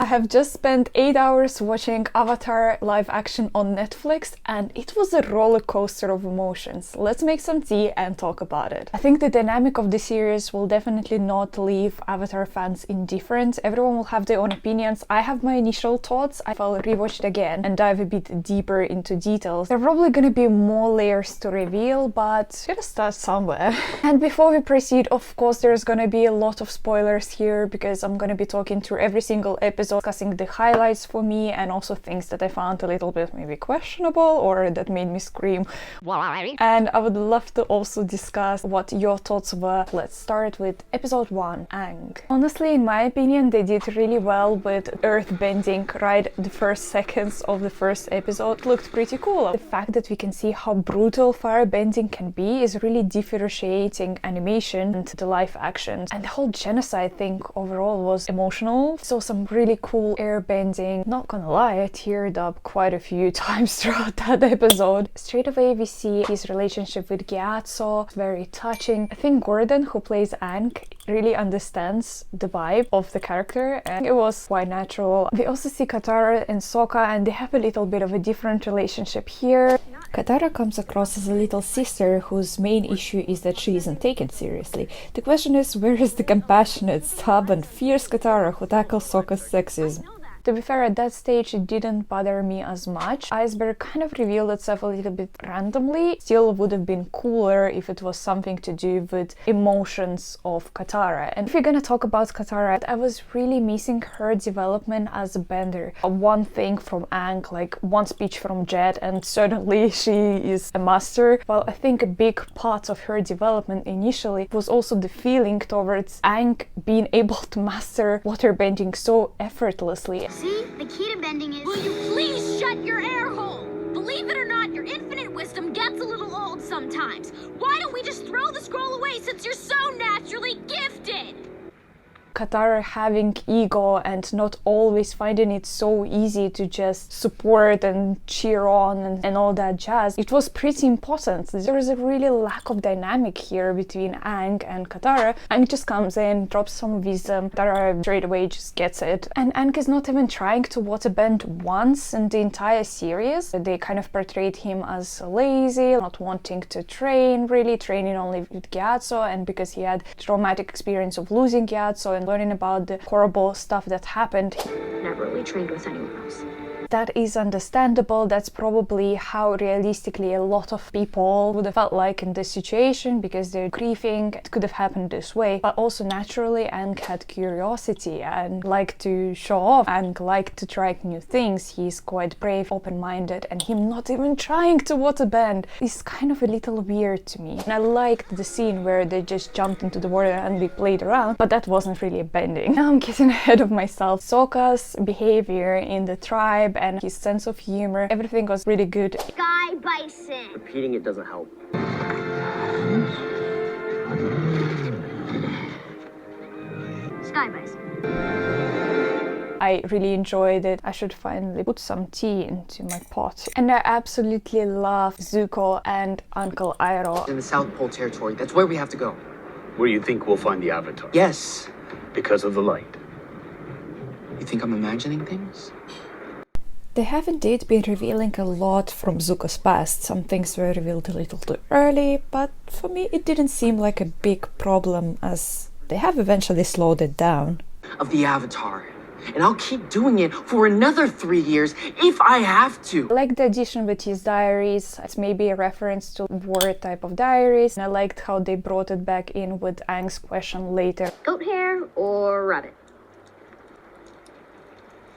I have just spent 8 hours watching Avatar live action on Netflix, and it was a roller coaster of emotions. Let's make some tea and talk about it. I think the dynamic of the series will definitely not leave Avatar fans indifferent. Everyone will have their own opinions. I have my initial thoughts. I'll rewatch it again and dive a bit deeper into details. There are probably gonna be more layers to reveal, but gotta start somewhere. And before we proceed, of course, there's gonna be a lot of spoilers here because I'm gonna be talking through every single episode, discussing the highlights for me and also things that I found a little bit maybe questionable or that made me scream. And I would love to also discuss what your thoughts were. Let's start with episode 1, Aang. Honestly, in my opinion, they did really well with earth bending. Right, the first seconds of the first episode looked pretty cool. The fact that we can see how brutal fire bending can be is really differentiating animation and the live actions. And the whole genocide thing overall was emotional. So some really cool air bending. Not gonna lie, I teared up quite a few times throughout that episode. Straight away we see his relationship with Gyatso, very touching. I think Gordon, who plays Aang, really understands the vibe of the character and it was quite natural. We also see Katara and Sokka and they have a little bit of a different relationship here. Katara comes across as a little sister whose main issue is that she isn't taken seriously. The question is, where is the compassionate, stubborn, fierce Katara who tackles Sokka's sexism? To be fair, at that stage it didn't bother me as much. Iceberg kind of revealed itself a little bit randomly. Still would have been cooler if it was something to do with emotions of Katara. And if we're gonna talk about Katara, I was really missing her development as a bender. One thing from Aang, like one speech from Jet, and certainly she is a master. Well, I think a big part of her development initially was also the feeling towards Aang being able to master waterbending so effortlessly. See? The key to bending is... Will you please shut your air hole? Believe it or not, your infinite wisdom gets a little old sometimes. Why don't we just throw the scroll away since you're so naturally gifted? Katara having ego and not always finding it so easy to just support and cheer on and all that jazz. It was pretty important. There is a really lack of dynamic here between Aang and Katara. Aang just comes in, drops some wisdom. Katara straight away just gets it. And Aang is not even trying to waterbend once in the entire series. They kind of portrayed him as lazy, not wanting to train, really training only with Gyatso, and because he had traumatic experience of losing Gyatso and learning about the horrible stuff that happened. Never really trained with anyone else. That is understandable. That's probably how realistically a lot of people would have felt like in this situation because they're grieving. It could have happened this way. But also naturally, Aang had curiosity and liked to show off and liked to try new things. He's quite brave, open-minded, and him not even trying to waterbend is kind of a little weird to me. And I liked the scene where they just jumped into the water and they played around, but that wasn't really a bending. Now I'm getting ahead of myself. Sokka's behavior in the tribe and his sense of humor, everything was really good. Sky Bison. Repeating it doesn't help. Sky Bison. I really enjoyed it. I should finally put some tea into my pot. And I absolutely love Zuko and Uncle Iroh. In the South Pole Territory, that's where we have to go. Where you think we'll find the Avatar? Yes. Because of the light. You think I'm imagining things? They have indeed been revealing a lot from Zuko's past. Some things were revealed a little too early, but for me it didn't seem like a big problem as they have eventually slowed it down. Of the Avatar. And I'll keep doing it for another 3 years if I have to. I liked the addition with his diaries. It's maybe a reference to war type of diaries. And I liked how they brought it back in with Aang's question later. Goat hair or rabbit?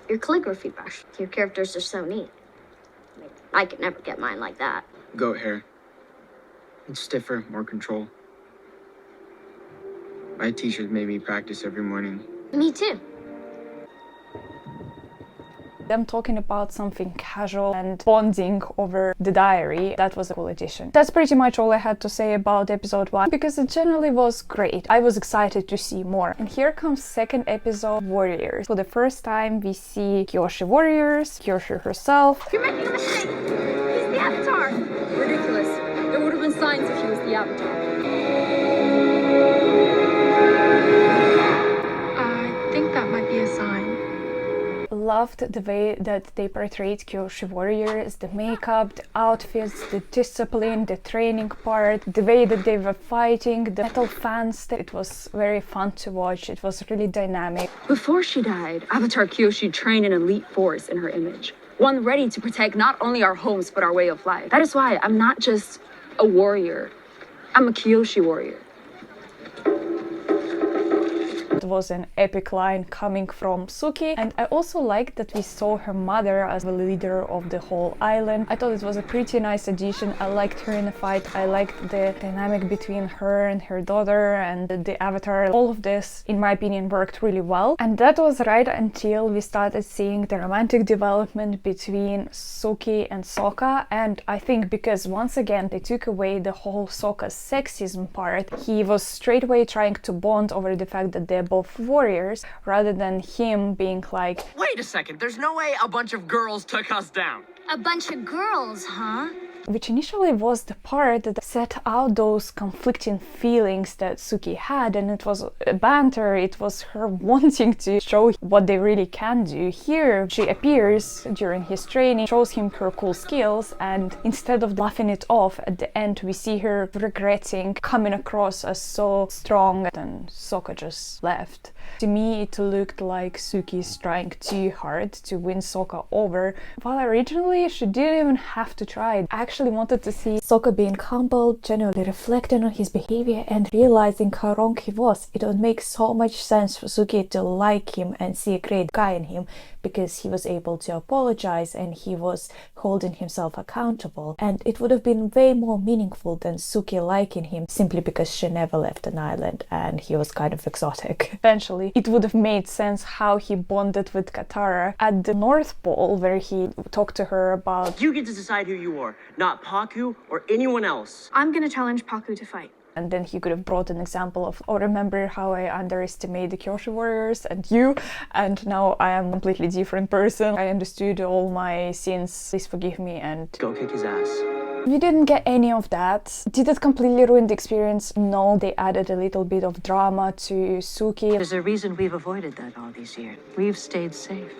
Your calligraphy brush. Your characters are so neat. I could never get mine like that. Goat hair. It's stiffer, more control. My teachers made me practice every morning. Me too. Them talking about something casual and bonding over the diary, that was a cool addition. That's pretty much all I had to say about episode 1 because it generally was great. I was excited to see more. And here comes second episode, Warriors. For the first time we see Kyoshi Warriors, Kyoshi herself. You're making a mistake. He's the Avatar. Ridiculous. There would have been signs if he was the Avatar. I think that might be a sign. loved the way that they portrayed Kyoshi warriors, the makeup, the outfits, the discipline, the training part, the way that they were fighting, the metal fans. It was very fun to watch. It was really dynamic. Before she died, Avatar Kyoshi trained an elite force in her image. One ready to protect not only our homes, but our way of life. That is why I'm not just a warrior. I'm a Kyoshi warrior. It was an epic line coming from Suki, and I also liked that we saw her mother as the leader of the whole island. I thought it was a pretty nice addition. I liked her in the fight. I liked the dynamic between her and her daughter and the Avatar. All of this, in my opinion, worked really well. And that was right until we started seeing the romantic development between Suki and Sokka. And I think because once again they took away the whole Sokka's sexism part, he was straight away trying to bond over the fact that they're both warriors, rather than him being like, Wait a second, there's no way a bunch of girls took us down. A bunch of girls, huh? which initially was the part that set out those conflicting feelings that Suki had, and it was a banter, it was her wanting to show what they really can do. Here she appears during his training, shows him her cool skills, and instead of laughing it off at the end, we see her regretting coming across as so strong, and Sokka just left. To me, it looked like Suki's trying too hard to win Sokka over, while originally she didn't even have to try. I actually wanted to see Sokka being humble, genuinely reflecting on his behavior and realizing how wrong he was. It would make so much sense for Suki to like him and see a great guy in him, because he was able to apologize and he was holding himself accountable. And it would have been way more meaningful than Suki liking him simply because she never left an island and he was kind of exotic. Eventually, it would have made sense how he bonded with Katara at the North Pole, where he talked to her about... You get to decide who you are, not Paku or anyone else. I'm gonna challenge Paku to fight. And then he could have brought an example of, oh, remember how I underestimated the Kyoshi warriors and you, and now I am a completely different person. I understood all my sins, please forgive me, and... Go kick his ass. We didn't get any of that. Did it completely ruin the experience? No, they added a little bit of drama to Suki. There's a reason we've avoided that all these years. We've stayed safe.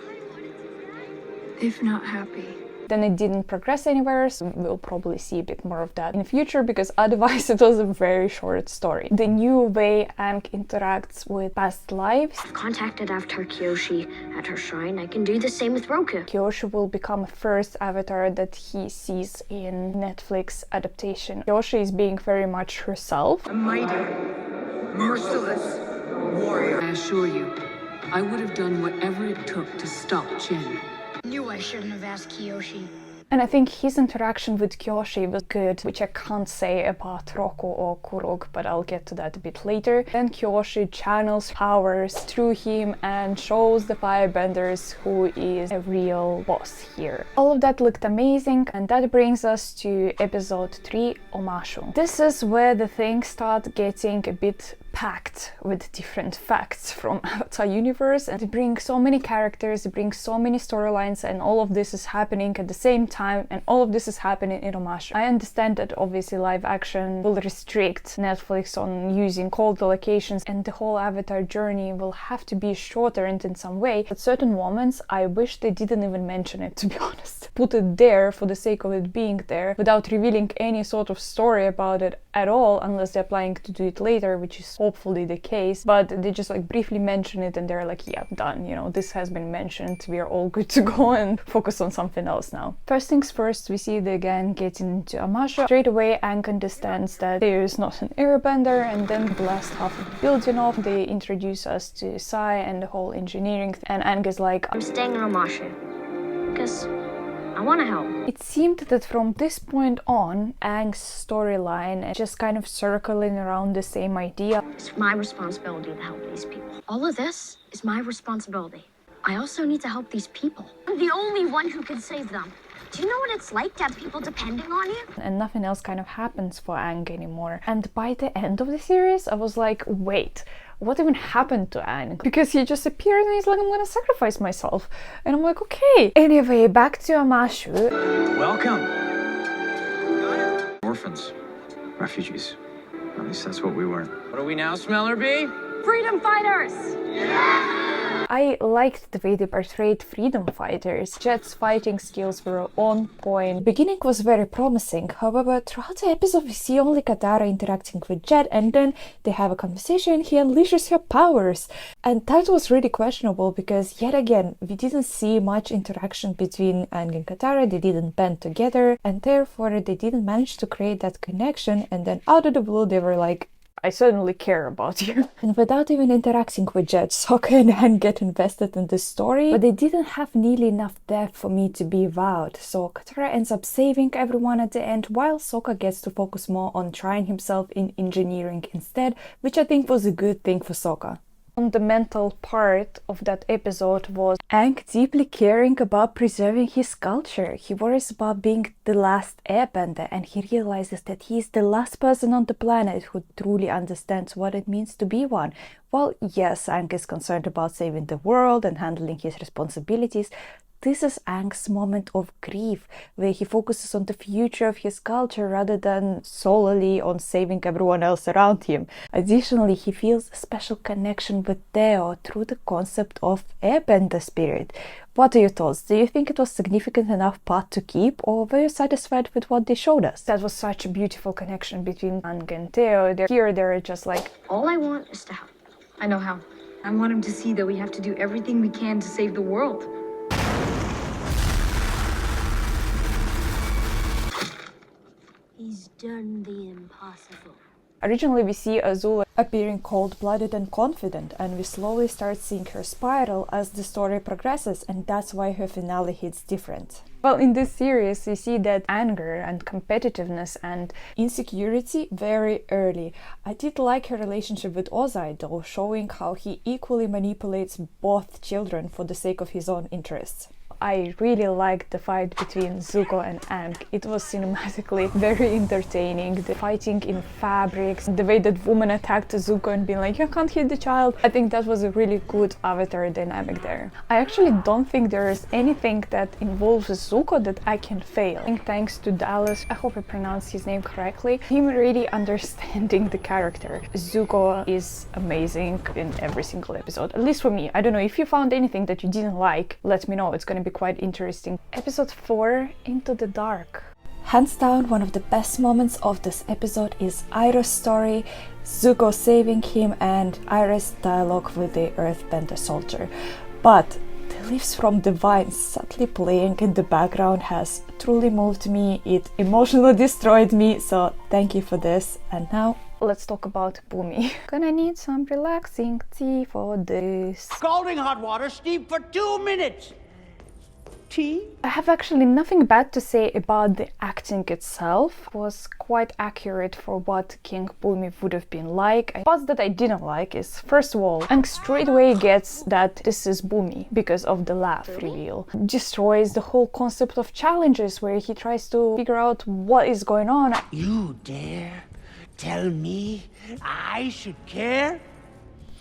If not happy. Then it didn't progress anywhere, so we'll probably see a bit more of that in the future, because otherwise it was a very short story. The new way Aang interacts with past lives. I've contacted Avatar Kyoshi at her shrine. I can do the same with Roku. Kyoshi will become a first avatar that he sees in Netflix adaptation. Kyoshi is being very much herself. A mighty, merciless warrior. I assure you, I would have done whatever it took to stop Chen. Knew I shouldn't have asked Kyoshi. And I think his interaction with Kyoshi was good, which I can't say about Roku or Kurog, but I'll get to that a bit later. Then Kyoshi channels powers through him and shows the firebenders who is a real boss here. All of that looked amazing, and that brings us to episode 3, Omashu. This is where the things start getting a bit packed with different facts from Avatar universe, and they bring so many characters, they bring so many storylines, and all of this is happening at the same time, and all of this is happening in Omashu. I understand that obviously live action will restrict Netflix on using all the locations, and the whole Avatar journey will have to be shortened in some way. At certain moments, I wish they didn't even mention it, to be honest. Put it there for the sake of it being there, without revealing any sort of story about it at all, unless they're planning to do it later, which is hopefully the case. But they just like briefly mention it and they're like, yeah, done, you know, this has been mentioned, we are all good to go and focus on something else now. First things first, we see the gang getting into Omashu. Straight away, Aang understands that there is not an airbender, and then blast half of the building off. They introduce us to Sai and the whole engineering, and Aang is like, I'm staying in Omashu because I want to help. It seemed that from this point on, Aang's storyline is just kind of circling around the same idea. It's my responsibility to help these people. All of this is my responsibility. I also need to help these people. I'm the only one who can save them. Do you know what it's like to have people depending on you? And nothing else kind of happens for Aang anymore. And by the end of the series, I was like, wait, what even happened to Aang? Because he just appeared and he's like, I'm gonna sacrifice myself. And I'm like, okay. Anyway, back to Omashu. Welcome. Orphans. Refugees. At least that's what we were. What are we now, Smeller B? Freedom fighters! Yeah! I liked the way they portrayed freedom fighters. Jet's fighting skills were on point. The beginning was very promising, however, throughout the episode we see only Katara interacting with Jet, and then they have a conversation, he unleashes her powers. And that was really questionable because, yet again, we didn't see much interaction between Aang and Katara, they didn't band together, and therefore they didn't manage to create that connection, and then out of the blue they were like, I suddenly care about you. And without even interacting with Jet, Sokka and Aang get invested in the story, but they didn't have nearly enough depth for me to be wowed. So Katara ends up saving everyone at the end, while Sokka gets to focus more on trying himself in engineering instead, which I think was a good thing for Sokka. Fundamental part of that episode was Aang deeply caring about preserving his culture. He worries about being the last airbender, and he realizes that he is the last person on the planet who truly understands what it means to be one. While yes, Aang is concerned about saving the world and handling his responsibilities, this is Aang's moment of grief, where he focuses on the future of his culture rather than solely on saving everyone else around him. Additionally, he feels a special connection with Theo through the concept of airbender spirit. What are your thoughts? Do you think it was significant enough part to keep, or were you satisfied with what they showed us? That was such a beautiful connection between Aang and Theo. They're just like, All I want is to help. I know how. I want him to see that we have to do everything we can to save the world. He's done the impossible. Originally we see Azula appearing cold-blooded and confident, and we slowly start seeing her spiral as the story progresses, and that's why her finale hits different. Well, in this series we see that anger and competitiveness and insecurity very early. I did like her relationship with Ozai though, showing how he equally manipulates both children for the sake of his own interests. I really liked the fight between Zuko and Aang. It was cinematically very entertaining. The fighting in fabrics, the way that woman attacked Zuko and being like, you can't hit the child. I think that was a really good Avatar dynamic there. I actually don't think there is anything that involves Zuko that I can fail. I think thanks to Dallas, I hope I pronounced his name correctly, him really understanding the character. Zuko is amazing in every single episode, at least for me. I don't know, if you found anything that you didn't like, let me know. It's gonna be quite interesting. Episode 4, Into the Dark. Hands down, one of the best moments of this episode is Iroh's story, Zuko saving him, and Iroh's dialogue with the Earthbender soldier. But the Leaves from the Vine subtly playing in the background has truly moved me. It emotionally destroyed me, so thank you for this. And now let's talk about Bumi. Gonna need some relaxing tea for this. Scalding hot water, steep for 2 minutes. Tea? I have actually nothing bad to say about the acting itself. It was quite accurate for what King Bumi would have been like. Parts that I didn't like is, first of all, Aang straight away gets that this is Bumi because of the laugh reveal. Destroys the whole concept of challenges where he tries to figure out what is going on. You dare tell me I should care?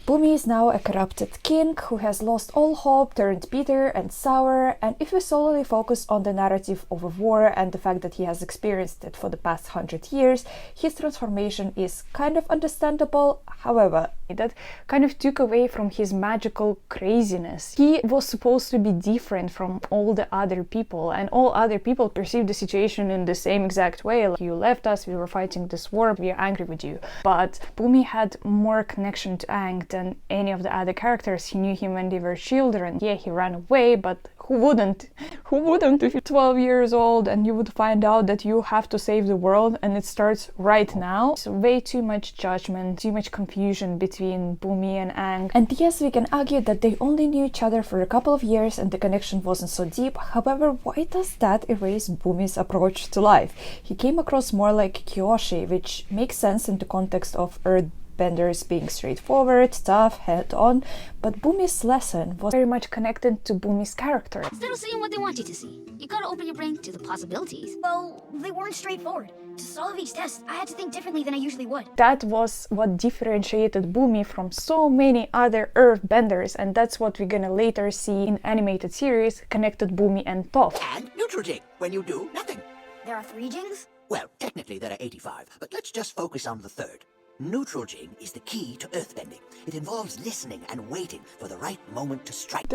Bumi is now a corrupted king who has lost all hope, turned bitter and sour, and if we solely focus on the narrative of a war and the fact that he has experienced it for the past 100 years, his transformation is kind of understandable. However, that kind of took away from his magical craziness. He was supposed to be different from all the other people, and all other people perceived the situation in the same exact way. Like, you left us, we were fighting this war, we are angry with you. But Bumi had more connection to Aang than any of the other characters. He knew him when they were children. Yeah, he ran away, but who wouldn't? Who wouldn't if you're 12 years old and you would find out that you have to save the world and it starts right now? So way too much judgment, too much confusion between Bumi and Aang. And yes, we can argue that they only knew each other for a couple of years and the connection wasn't so deep. However, why does that erase Bumi's approach to life? He came across more like Kyoshi, which makes sense in the context of Earthbenders being straightforward, tough, head-on, but Bumi's lesson was very much connected to Bumi's character. Instead of seeing what they want you to see, you gotta open your brain to the possibilities. Well, they weren't straightforward. To solve each test, I had to think differently than I usually would. That was what differentiated Bumi from so many other Earthbenders, and that's what we're gonna later see in animated series connected Bumi and Toph. And neutral jing. When you do, nothing. There are 3 jings? Well, technically there are 85, but let's just focus on the third. Neutral Jing is the key to earthbending. It involves listening and waiting for the right moment to strike.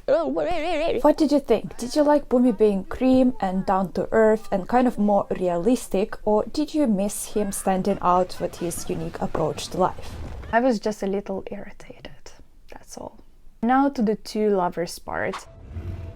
What did you think? Did you like Bumi being cream and down to earth and kind of more realistic, or did you miss him standing out with his unique approach to life? I was just a little irritated, that's all. Now to the two lovers part.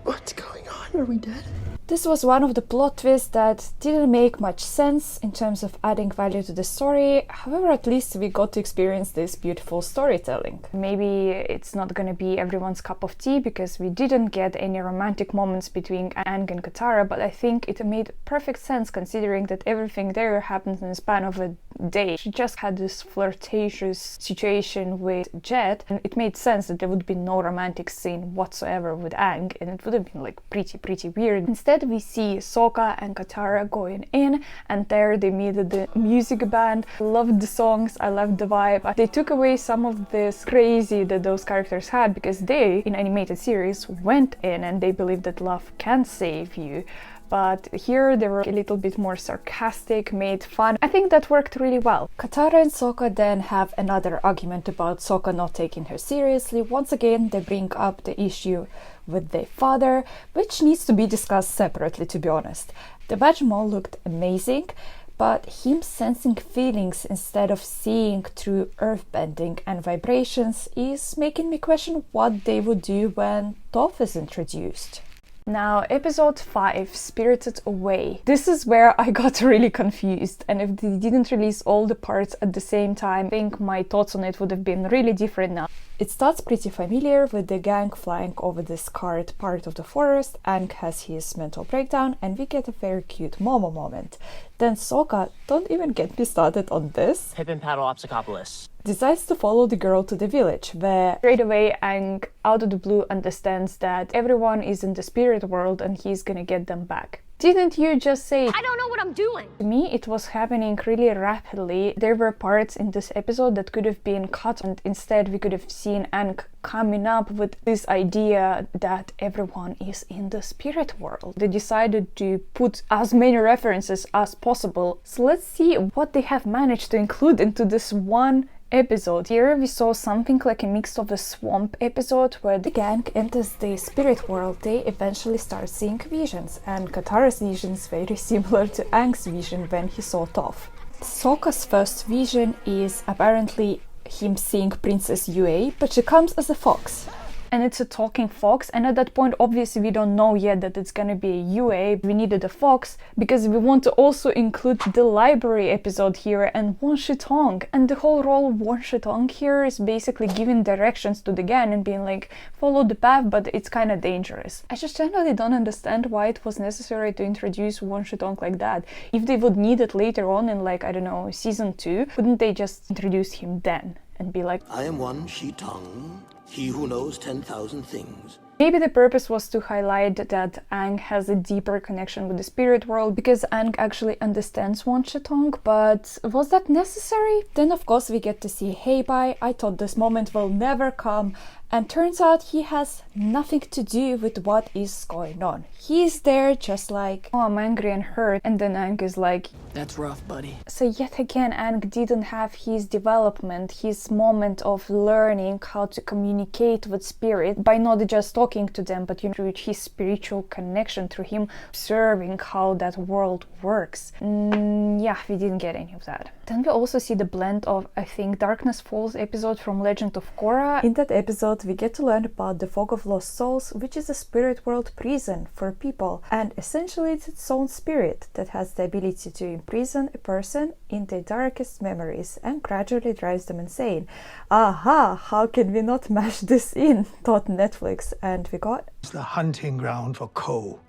What's going on? Are we dead? This was one of the plot twists that didn't make much sense in terms of adding value to the story. However, at least we got to experience this beautiful storytelling. Maybe it's not gonna be everyone's cup of tea because we didn't get any romantic moments between Aang and Katara, but I think it made perfect sense considering that everything there happened in the span of a day. She just had this flirtatious situation with Jet, and it made sense that there would be no romantic scene whatsoever with Aang, and it would have been like pretty weird. Instead, we see Sokka and Katara going in, and there they meet the music band. I loved the songs, I loved the vibe. They took away some of this crazy that those characters had because they, in animated series, went in and they believed that love can save you. But here they were a little bit more sarcastic, made fun. I think that worked really well. Katara and Sokka then have another argument about Sokka not taking her seriously. Once again, they bring up the issue with their father, which needs to be discussed separately, to be honest. The Bajmal looked amazing, but him sensing feelings instead of seeing through earthbending and vibrations is making me question what they would do when Toph is introduced. Now, episode 5, Spirited Away. This is where I got really confused, and if they didn't release all the parts at the same time, I think my thoughts on it would have been really different now. It starts pretty familiar with the gang flying over the scarred part of the forest. Aang has his mental breakdown and we get a very cute Momo moment. Then Sokka, don't even get me started on this, Pip and Paddle Obstacopolis. decides to follow the girl to the village, where straight away Aang out of the blue understands that everyone is in the spirit world and he's gonna get them back. Didn't you just say, I don't know what I'm doing? To me, it was happening really rapidly. There were parts in this episode that could have been cut, and instead we could have seen Aang coming up with this idea that everyone is in the spirit world. They decided to put as many references as possible. So let's see what they have managed to include into this one episode. Here we saw something like a mix of a swamp episode where the gang enters the spirit world. They eventually start seeing visions, and Katara's vision is very similar to Aang's vision when he saw Toph. Sokka's first vision is apparently him seeing Princess Yue, but she comes as a fox. And it's a talking fox, and at that point obviously we don't know yet that it's gonna be a Yue. We needed a fox because we want to also include the library episode here and Wan Shitong. And the whole role of Wan Shitong here is basically giving directions to the gang and being like, follow the path, but it's kind of dangerous. I just generally don't understand why it was necessary to introduce Wan Shitong like that. If they would need it later on in, like, I don't know, season 2, wouldn't they just introduce him then and be like, I am Wan Shitong, he who knows 10,000 things. Maybe the purpose was to highlight that Aang has a deeper connection with the spirit world because Aang actually understands Wan Shitong, but was that necessary? Then of course we get to see Heibai. I thought this moment will never come, and turns out he has nothing to do with what is going on. He's there just like, oh, I'm angry and hurt, and then Aang is like, That's rough, buddy. so yet again Aang didn't have his development, his moment of learning how to communicate with spirit by not just talking to them, but through his spiritual connection, through him observing how that world works. Yeah, we didn't get any of that. Then we also see the blend of, I think, Darkness Falls episode from Legend of Korra. In that episode we get to learn about the Fog of Lost Souls, which is a spirit world prison for people, and essentially it's its own spirit that has the ability to imprison a person in their darkest memories and gradually drives them insane. Aha, how can we not mash this in, thought Netflix, and we got It's the hunting ground for Ko,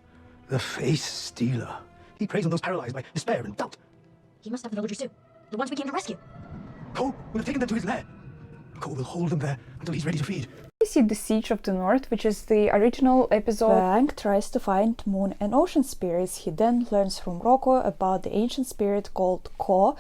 the face stealer. He preys on those paralyzed by despair and doubt. He must have the villagers too. The ones we came to rescue. Ko will have taken them to his lair. Ko will hold them there until he's ready to feed. We see the Siege of the North, which is the original episode where Aang tries to find moon and ocean spirits. He then learns from Rocco about the ancient spirit called Ko,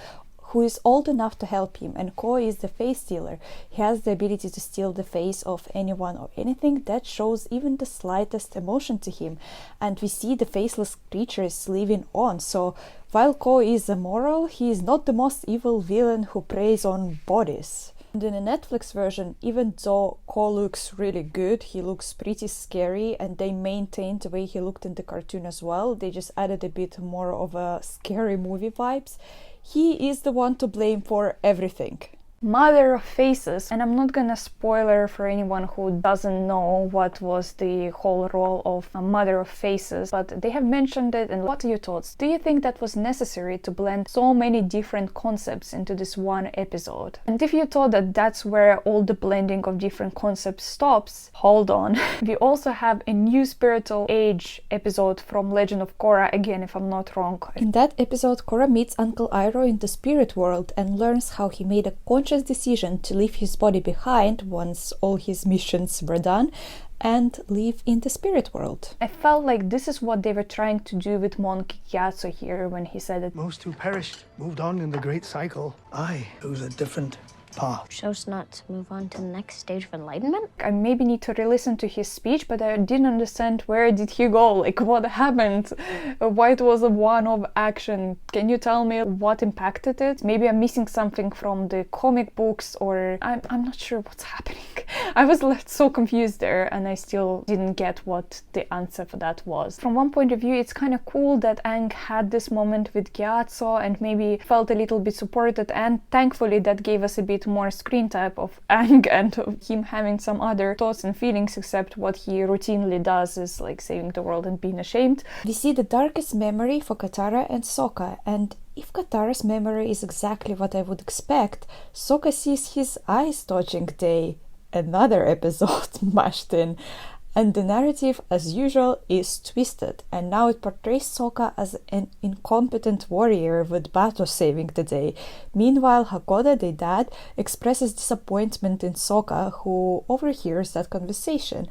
who is old enough to help him, and Ko is the face stealer. He has the ability to steal the face of anyone or anything that shows even the slightest emotion to him, and we see the faceless creatures living on. So while Ko is immoral, he is not the most evil villain who preys on bodies. And in the Netflix version, even though Ko looks really good, he looks pretty scary, and they maintained the way he looked in the cartoon as well. They just added a bit more of a scary movie vibes. He is the one to blame for everything. Mother of Faces, and I'm not gonna spoiler for anyone who doesn't know what was the whole role of a Mother of Faces, but they have mentioned it. And what are your thoughts? Do you think that was necessary to blend so many different concepts into this one episode? And if you thought that that's where all the blending of different concepts stops, hold on. We also have a new spiritual age episode from Legend of Korra, again if I'm not wrong. In that episode, Korra meets Uncle Iroh in the spirit world and learns how he made a conscious decision to leave his body behind once all his missions were done and live in the spirit world. I felt like this is what they were trying to do with Monk Gyatso here when he said that Most who perished moved on in the great cycle. I chose a different path. Chose not to move on to the next stage of enlightenment? I maybe need to re-listen to his speech, but I didn't understand where did he go, like what happened, why it was a one-off action. Can you tell me what impacted it? Maybe I'm missing something from the comic books, or I'm not sure what's happening. I was left so confused there, and I still didn't get what the answer for that was. From one point of view, it's kind of cool that Aang had this moment with Gyatso and maybe felt a little bit supported, and thankfully that gave us a bit more screen time of Aang and of him having some other thoughts and feelings, except what he routinely does is like saving the world and being ashamed. We see the darkest memory for Katara and Sokka, and if Katara's memory is exactly what I would expect, Sokka sees his eyes dodging day. Another episode mashed in. And the narrative, as usual, is twisted, and now it portrays Sokka as an incompetent warrior with Bato saving the day. Meanwhile, Hakoda, the dad, expresses disappointment in Sokka, who overhears that conversation.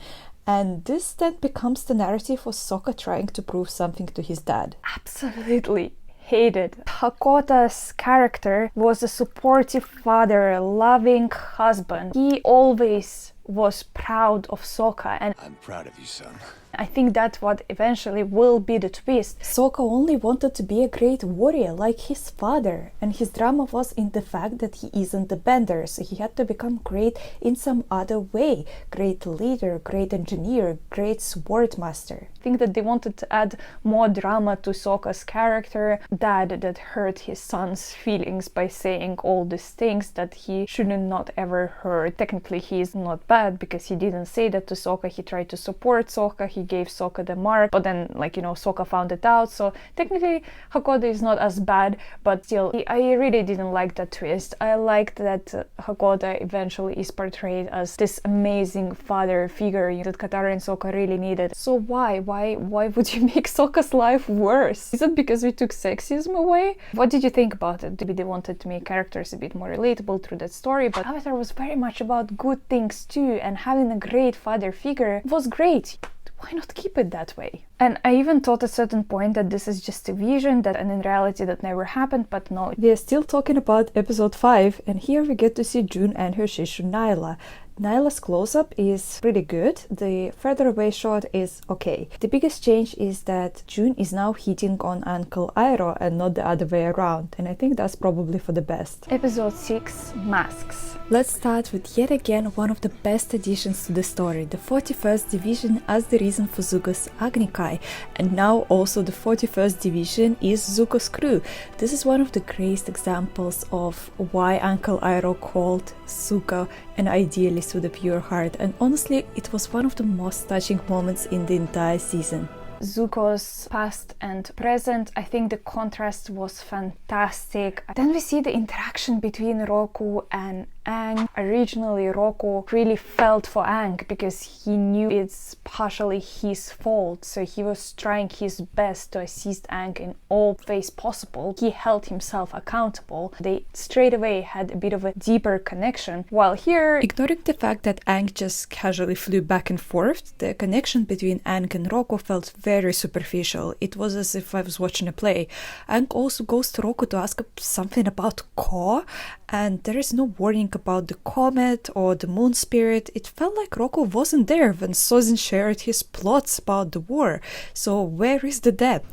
And this then becomes the narrative of Sokka trying to prove something to his dad. Absolutely hated. Hakoda's character was a supportive father, a loving husband. He always was proud of Sokka, and I'm proud of you, son. I think that's what eventually will be the twist. Sokka only wanted to be a great warrior like his father, and his drama was in the fact that he isn't the bender, so he had to become great in some other way. Great leader, great engineer, great sword master. I think that they wanted to add more drama to Sokka's character, dad that hurt his son's feelings by saying all these things that he shouldn't not ever heard. Technically he is not bad because he didn't say that to Sokka, he tried to support Sokka, he gave Sokka the mark, but then Sokka found it out, so technically Hakoda is not as bad, but still I really didn't like that twist. I liked that Hakoda eventually is portrayed as this amazing father figure that Katara and Sokka really needed. So why would you make Sokka's life worse? Is it because we took sexism away? What did you think about it? Maybe they wanted to make characters a bit more relatable through that story, but Avatar was very much about good things too, and having a great father figure was great. Why not keep it that way? And I even thought at a certain point that this is just a vision, and in reality that never happened, but no. We are still talking about episode 5, and here we get to see June and her Shishu Nyla. Nyla's close-up is pretty good, the further away shot is okay. The biggest change is that June is now hitting on Uncle Iroh and not the other way around, and I think that's probably for the best. Episode 6, Masks. Let's start with yet again one of the best additions to the story, the 41st Division as the reason for Zuko's Agni Kai, and now also the 41st Division is Zuko's crew. This is one of the greatest examples of why Uncle Iroh called Zuko an idealist with a pure heart, and honestly it was one of the most touching moments in the entire season. Zuko's past and present, I think the contrast was fantastic. Then we see the interaction between Roku and Aang. Originally, Roku really felt for Aang because he knew it's partially his fault, so he was trying his best to assist Aang in all ways possible. He held himself accountable. They straight away had a bit of a deeper connection, while here, ignoring the fact that Aang just casually flew back and forth, the connection between Aang and Roku felt very superficial. It was as if I was watching a play. Aang also goes to Roku to ask something about Ko, and there is no warning about the comet or the moon spirit. It felt like Roku wasn't there when Sozin shared his plots about the war. So where is the depth?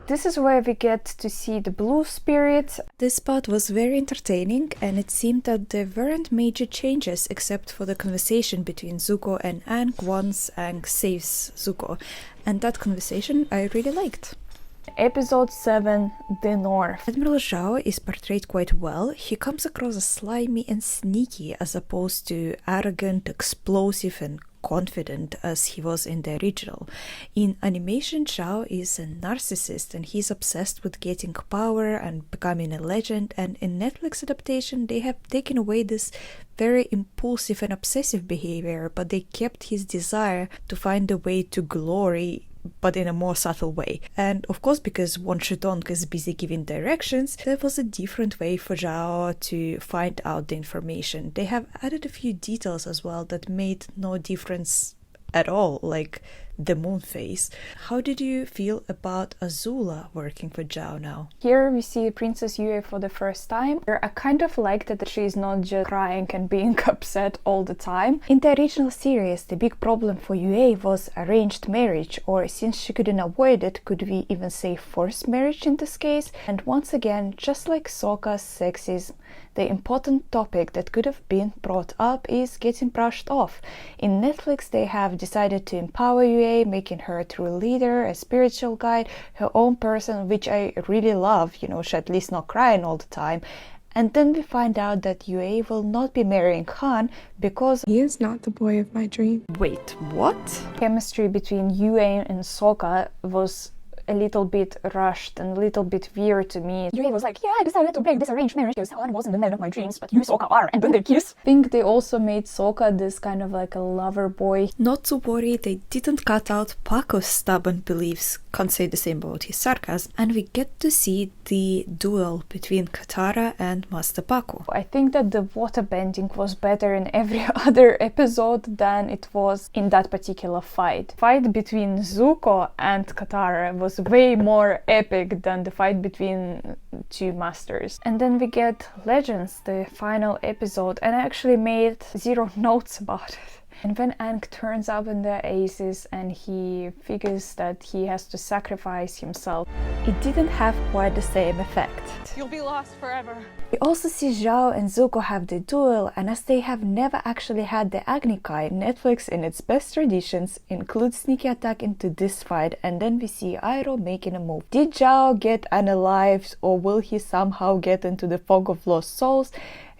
This is where we get to see the blue spirit. This part was very entertaining, and it seemed that there weren't major changes except for the conversation between Zuko and Aang once Aang saves Zuko. And that conversation I really liked. Episode 7, The North. Admiral Zhao is portrayed quite well. He comes across as slimy and sneaky as opposed to arrogant, explosive and confident as he was in the original. In animation, Zhao is a narcissist and he's obsessed with getting power and becoming a legend, and in Netflix adaptation they have taken away this very impulsive and obsessive behavior, but they kept his desire to find a way to glory, but in a more subtle way. And of course, because Wan Shidong is busy giving directions, there was a different way for Zhao to find out the information. They have added a few details as well that made no difference at all, like the moon phase. How did you feel about Azula working for Zhao now? Here we see Princess Yue for the first time. I kind of like that she is not just crying and being upset all the time. In the original series, the big problem for Yue was arranged marriage, or since she couldn't avoid it, could we even say forced marriage in this case? And once again, just like Sokka's sexism, the important topic that could have been brought up is getting brushed off. In Netflix, they have decided to empower Yue, making her a true leader, a spiritual guide, her own person, which I really love. You know, she at least not crying all the time. And then we find out that Yue will not be marrying Han because he is not the boy of my dream. Wait, what? Chemistry between Yue and Sokka was a little bit rushed and a little bit weird to me. Yue was like, yeah, I decided to break this arranged marriage because Han wasn't the man of my dreams, but you, Sokka, are, and then they kiss. I think they also made Sokka this kind of like a lover boy. Not to worry, they didn't cut out Paco's stubborn beliefs, can't say the same about his sarcasm, and we get to see the duel between Katara and Master Paco. I think that the waterbending was better in every other episode than it was in that particular fight. Fight between Zuko and Katara was way more epic than the fight between two masters. And then we get Legends, the final episode, and I actually made 0 notes about it. And when Aang turns up in the Aces and he figures that he has to sacrifice himself, it didn't have quite the same effect. You'll be lost forever. We also see Zhao and Zuko have the duel, and as they have never actually had the Agni Kai, Netflix in its best traditions includes sneaky attack into this fight, and then we see Iroh making a move. Did Zhao get unalived, or will he somehow get into the Fog of Lost Souls?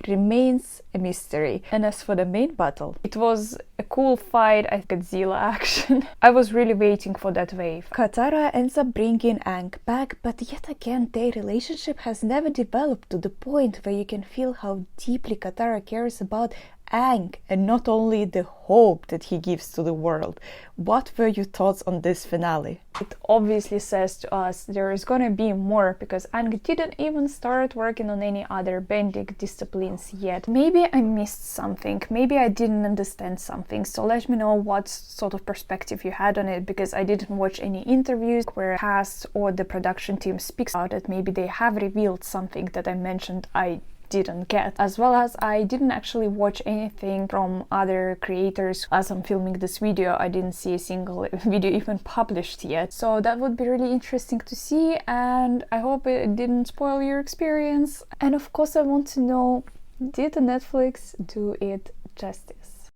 Remains a mystery. And as for the main battle, it was a cool fight, I think Godzilla action. I was really waiting for that wave. Katara ends up bringing Aang back, but yet again their relationship has never developed to the point where you can feel how deeply Katara cares about Aang and not only the hope that he gives to the world. What were your thoughts on this finale? It obviously says to us there is gonna be more, because Aang didn't even start working on any other bending disciplines yet. Maybe I missed something, maybe I didn't understand something, so let me know what sort of perspective you had on it, because I didn't watch any interviews where cast or the production team speaks about it. Maybe they have revealed something that I mentioned I didn't get, as well as I didn't actually watch anything from other creators. As I'm filming this video, I didn't see a single video even published yet, so that would be really interesting to see, and I hope it didn't spoil your experience. And of course I want to know, did Netflix do it justice?